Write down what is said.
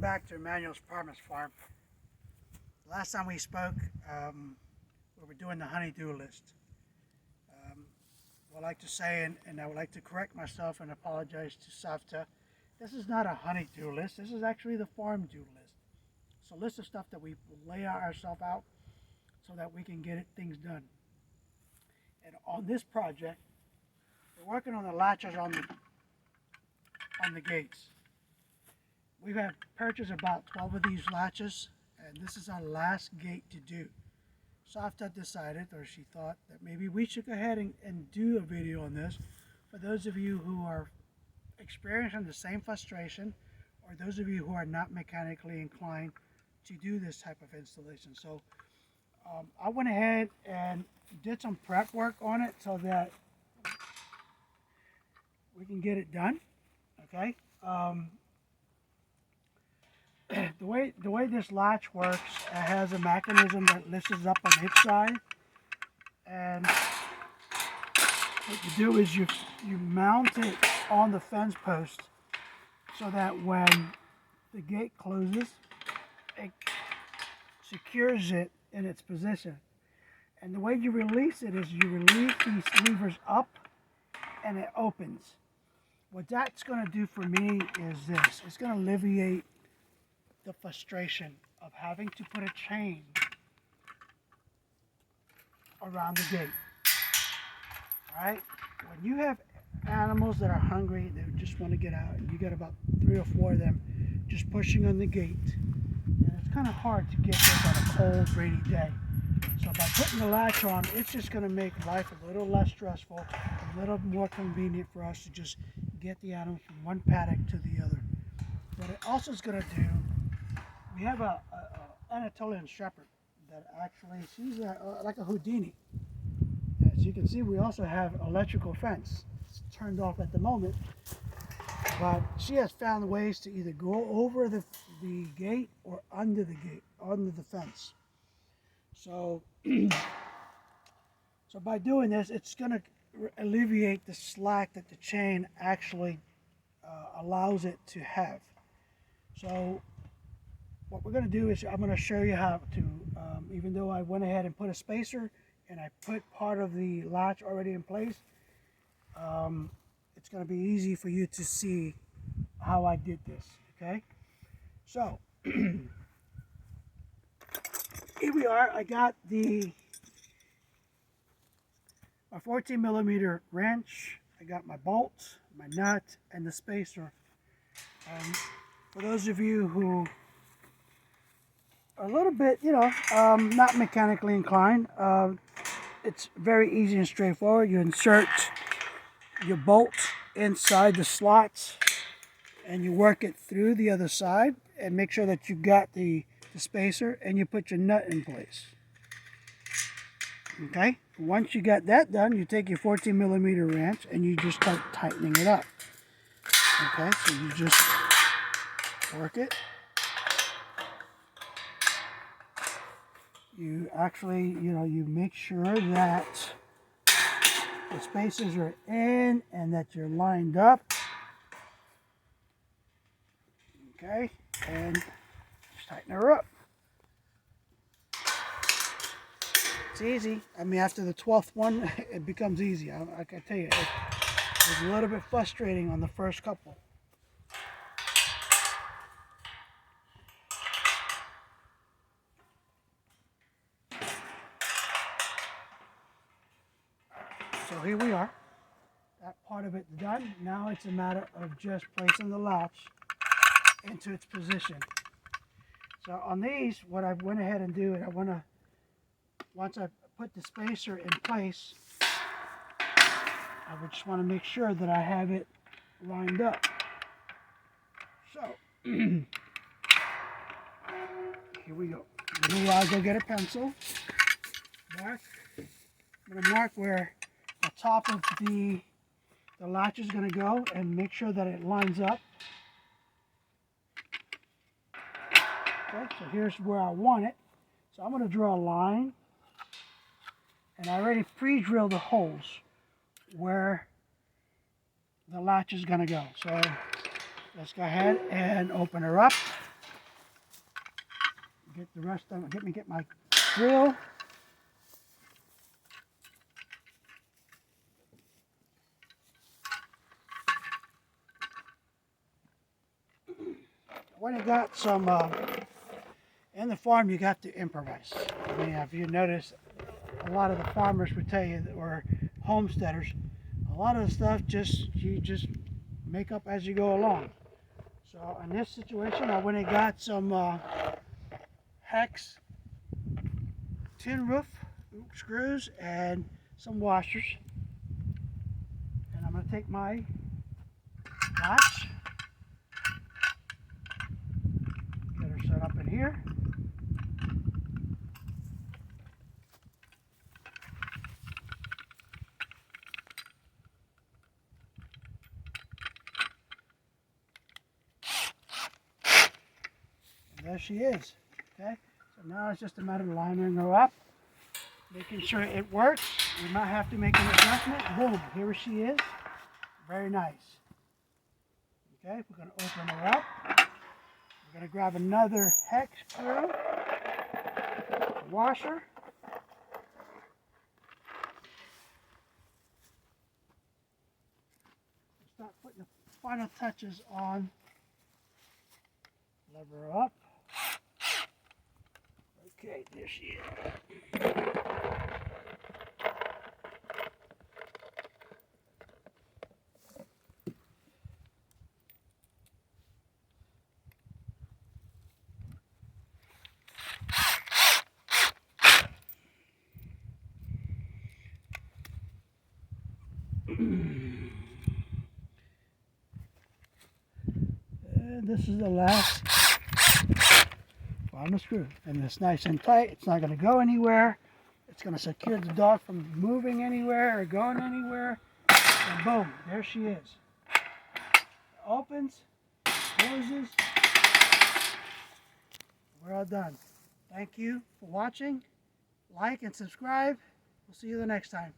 back to Emmanuel's Promise Farm. Last time we spoke, we were doing the honeydew list. What I'd like to say, and I would like to correct myself and apologize to SAVTAH, this is not a honeydew list. This is actually the farm dew list. It's a list of stuff that we lay ourselves out so that we can get things done. And on this project, we're working on the latches on the gates. We have purchased about 12 of these latches, and this is our last gate to do. SAVTAH decided, or she thought, that maybe we should go ahead and do a video on this for those of you who are experiencing the same frustration, or those of you who are not mechanically inclined to do this type of installation. So I went ahead and did some prep work on it so that we can get it done. Okay. The way this latch works, it has a mechanism that lifts up on its side, and what you do is you mount it on the fence post so that when the gate closes, it secures it in its position. And the way you release it is you release these levers up and it opens. What that's going to do for me is this. It's going to alleviate the frustration of having to put a chain around the gate. Alright? When you have animals that are hungry, they just want to get out, and you get about 3 or 4 of them just pushing on the gate, and it's kind of hard to get this on a cold, rainy day. So by putting the latch on, it's just going to make life a little less stressful, a little more convenient for us to just get the animals from one paddock to the other. What it also is going to do, we have a Anatolian shepherd that actually, she's like a Houdini. As you can see, we also have electrical fence. It's turned off at the moment, but she has found ways to either go over the gate or under the gate, under the fence. So, so by doing this, it's going to alleviate the slack that the chain actually allows it to have. So what we're going to do is I'm going to show you how to, even though I went ahead and put a spacer and I put part of the latch already in place, it's going to be easy for you to see how I did this, okay? So, here we are. I got my 14 millimeter wrench. I got my bolts, my nut, and the spacer. For those of you who are a little bit, not mechanically inclined, it's very easy and straightforward. You insert your bolt inside the slots and you work it through the other side and make sure that you got the spacer, and you put your nut in place. Okay, once you got that done, you take your 14 millimeter wrench and you just start tightening it up. Okay, so you just work it. You actually, you make sure that the spacers are in and that you're lined up. Okay, and just tighten her up. It's easy. I mean, after the 12th one, it becomes easy. I can tell you, it was a little bit frustrating on the first couple. So here we are. That part of it done. Now it's a matter of just placing the latch into its position. So on these, what I went ahead and do, once I put the spacer in place, I would just want to make sure that I have it lined up. So here we go. I'll go get a pencil. I'm going to mark where the top of the latch is going to go and make sure that it lines up. Okay, so here's where I want it. So I'm going to draw a line, and I already pre-drilled the holes where the latch is going to go. So let's go ahead and open her up. Get the rest of it. Let me get my drill. When you got some in the farm, you got to improvise. I mean, if you notice, a lot of the farmers would tell you, or homesteaders, a lot of the stuff you just make up as you go along. So in this situation, I went and got some hex tin roof screws and some washers, and I'm going to take my latch, get her set up in here. And there she is. Okay, so now it's just a matter of lining her up, making sure it works. We might have to make an adjustment. Boom, here she is. Very nice. Okay, we're going to open her up. We're going to grab another hex screw, washer. Start putting the final touches on. Lever her up. Okay, there she is. And this is the last final screw, and it's nice and tight. It's not going to go anywhere. It's going to secure the dog from moving anywhere or going anywhere. And boom, there she is. It opens, closes. We're all done. Thank you for watching. Like and subscribe. We'll see you the next time.